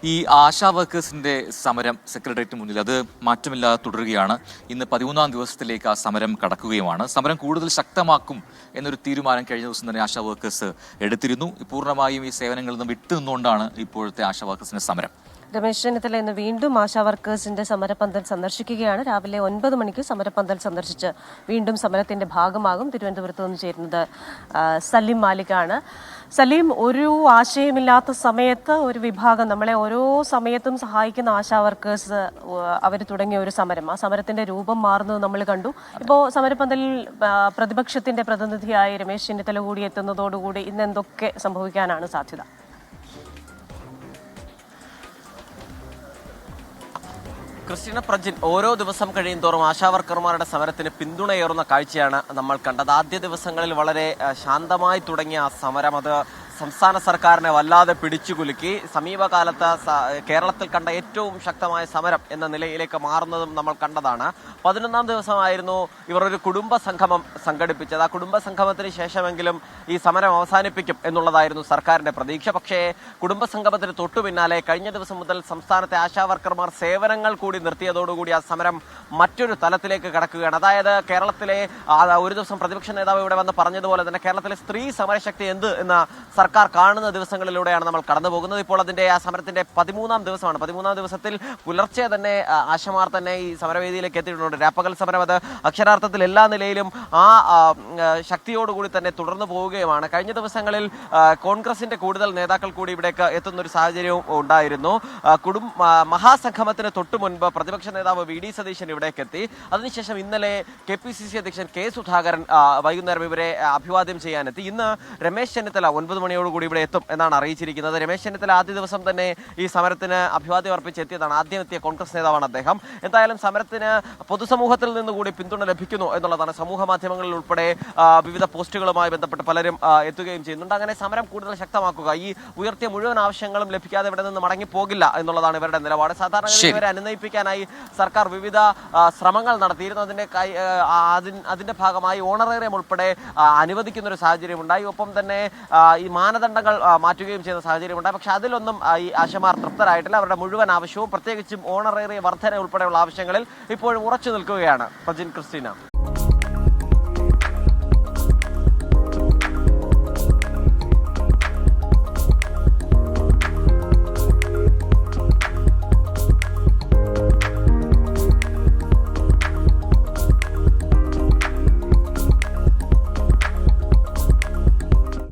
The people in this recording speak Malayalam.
ഈ ആശാ വർക്കേഴ്സിന്റെ സമരം സെക്രട്ടേറിയറ്റിന് മുന്നിൽ അത് മാറ്റമില്ലാതെ തുടരുകയാണ്. ഇന്ന് 13ാം ദിവസത്തിലേക്ക് ആ സമരം കടക്കുകയുമാണ്. സമരം കൂടുതൽ ശക്തമാക്കും എന്നൊരു തീരുമാനം കഴിഞ്ഞ ദിവസം തന്നെ ആശാ വർക്കേഴ്സ് എടുത്തിരുന്നു. പൂർണ്ണമായും ഈ സേവനങ്ങളിൽ നിന്ന് വിട്ടുനിന്നുകൊണ്ടാണ് ഇപ്പോഴത്തെ ആശാ വർക്കേഴ്സിന്റെ സമരം. രമേശ് ചെന്നിത്തല ഇന്ന് വീണ്ടും ആശാ വർക്കേഴ്സിന്റെ സമരപന്തൽ സന്ദർശിക്കുകയാണ്. രാവിലെ 9 മണിക്ക് സമരപന്തൽ സന്ദർശിച്ച് വീണ്ടും സമരത്തിന്റെ ഭാഗമാകും. തിരുവനന്തപുരത്ത് നിന്ന് ചേരുന്നത് സലീം മാലിക്കാണ്. സലീം, ഒരു ആശയമില്ലാത്ത സമയത്ത് ഒരു വിഭാഗം നമ്മളെ ഓരോ സമയത്തും സഹായിക്കുന്ന ആശാ വർക്കേഴ്സ് അവർ തുടങ്ങിയ ഒരു സമരം, ആ സമരത്തിന്റെ രൂപം മാറുന്നത് നമ്മൾ കണ്ടു. ഇപ്പോൾ സമരപന്തലിൽ പ്രതിപക്ഷത്തിന്റെ പ്രതിനിധിയായി രമേശ് ചെന്നിത്തല കൂടി എത്തുന്നതോടുകൂടി ഇന്ന് എന്തൊക്കെ സംഭവിക്കാനാണ് സാധ്യത? ക്രിസ്റ്റീന പ്രജിൻ, ഓരോ ദിവസം കഴിയും തോറും ആശാവർക്കർമാരുടെ സമരത്തിന് പിന്തുണയേറുന്ന കാഴ്ചയാണ് നമ്മൾ കണ്ടത്. ആദ്യ ദിവസങ്ങളിൽ വളരെ ശാന്തമായി തുടങ്ങിയ ആ സമരം അത് സംസ്ഥാന സർക്കാരിനെ വല്ലാതെ പിടിച്ചുകുലുക്കി. സമീപകാലത്ത് കേരളത്തിൽ കണ്ട ഏറ്റവും ശക്തമായ സമരം എന്ന നിലയിലേക്ക് മാറുന്നതും നമ്മൾ കണ്ടതാണ്. 11ാം ദിവസമായിരുന്നു ഇവർ ഒരു കുടുംബ സംഗമം സംഘടിപ്പിച്ചത്. ആ കുടുംബ സംഗമത്തിന് ശേഷമെങ്കിലും ഈ സമരം അവസാനിപ്പിക്കും എന്നുള്ളതായിരുന്നു സർക്കാരിന്റെ പ്രതീക്ഷ. പക്ഷേ കുടുംബ സംഗമത്തിന് തൊട്ടു പിന്നാലെ കഴിഞ്ഞ ദിവസം മുതൽ സംസ്ഥാനത്തെ ആശാവർക്കർമാർ സേവനങ്ങൾ കൂടി നിർത്തിയതോടുകൂടി ആ സമരം മറ്റൊരു തലത്തിലേക്ക് കടക്കുകയാണ്. അതായത് കേരളത്തിലെ ഒരു ദിവസം പ്രതിപക്ഷ നേതാവ് ഇവിടെ വന്ന് പറഞ്ഞതുപോലെ തന്നെ കേരളത്തിലെ സ്ത്രീ സമരശക്തി എന്ത് എന്ന സർക്കാർ കാണുന്ന ദിവസങ്ങളിലൂടെയാണ് നമ്മൾ കടന്നു പോകുന്നത്. ഇപ്പോൾ അതിന്റെ ആ സമരത്തിന്റെ 13ാം ദിവസമാണ്. 13ാം ദിവസത്തിൽ പുലർച്ചെ തന്നെ ആശമാർ തന്നെ ഈ സമരവേദിയിലേക്ക് എത്തിയിട്ടുണ്ട്. രാപ്പകൽ സമരം അത് അക്ഷരാർത്ഥത്തിൽ എല്ലാ നിലയിലും ആ ശക്തിയോടുകൂടി തന്നെ തുടർന്നു പോവുകയുമാണ്. കഴിഞ്ഞ ദിവസങ്ങളിൽ കോൺഗ്രസിന്റെ കൂടുതൽ നേതാക്കൾ കൂടി ഇവിടേക്ക് എത്തുന്ന ഒരു സാഹചര്യവും ഉണ്ടായിരുന്നു. മഹാസംഗമത്തിന് തൊട്ടു മുൻപ് പ്രതിപക്ഷ നേതാവ് വി ഡി സതീശൻ ഇവിടേക്ക് എത്തി. അതിനുശേഷം ഇന്നലെ KPCC അധ്യക്ഷൻ കെ സുധാകരൻ വൈകുന്നേരം ഇവരെ അഭിവാദ്യം ചെയ്യാനെത്തി. ഇന്ന് രമേശ് ചെന്നിത്തല 9 മണിയോടുകൂടി ഇവിടെ എത്തും എന്നാണ് അറിയിച്ചിരിക്കുന്നത്. രമേശ് ചെന്നിത്തല ആദ്യ ദിവസം തന്നെ ഈ സമരത്തിന് അഭിവാദ്യം അർപ്പിച്ചെത്തിയതാണ്. ആദ്യം എത്തിയ കോൺഗ്രസ് നേതാവാണ് അദ്ദേഹം. എന്തായാലും സമരത്തിന് പൊതുസമൂഹത്തിൽ നിന്നുകൂടി പിന്തുണ ലഭിക്കുന്നു എന്നുള്ളതാണ്. സമൂഹ മാധ്യമങ്ങളിൽ ഉൾപ്പെടെ വിവിധ പോസ്റ്റുകളുമായി ബന്ധപ്പെട്ട് പലരും എത്തുകയും ചെയ്യുന്നുണ്ട്. അങ്ങനെ സമരം കൂടുതൽ ശക്തമാക്കുക, ഈ ഉയർത്തിയ മുഴുവൻ ആവശ്യങ്ങളും ലഭിക്കാതെ ഇവിടെ നിന്ന് മടങ്ങിപ്പോകില്ല എന്നുള്ളതാണ് ഇവരുടെ നിലപാട്. സാധാരണ ഇവരെ അനുനയിപ്പിക്കാനായി സർക്കാർ വിവിധ ശ്രമങ്ങൾ നടത്തിയിരുന്നു. അതിന്റെ ഭാഗമായി ഓണറേറിയം ഉൾപ്പെടെ അനുവദിക്കുന്ന ഒരു സാഹചര്യം ഉണ്ടായി. ഒപ്പം തന്നെ ഈ മാനദണ്ഡങ്ങൾ മാറ്റുകയും ചെയ്യുന്ന സാഹചര്യമുണ്ടായി. പക്ഷെ അതിലൊന്നും ഈ ആശമാർ തൃപ്തരായിട്ടില്ല. അവരുടെ മുഴുവൻ ആവശ്യവും പ്രത്യേകിച്ചും ഓണറേറിയ വർധന ഉൾപ്പെടെയുള്ള ആവശ്യങ്ങളിൽ ഇപ്പോഴും ഉറച്ചു നിൽക്കുകയാണ്. പ്രജിൻ, ക്രിസ്റ്റീന.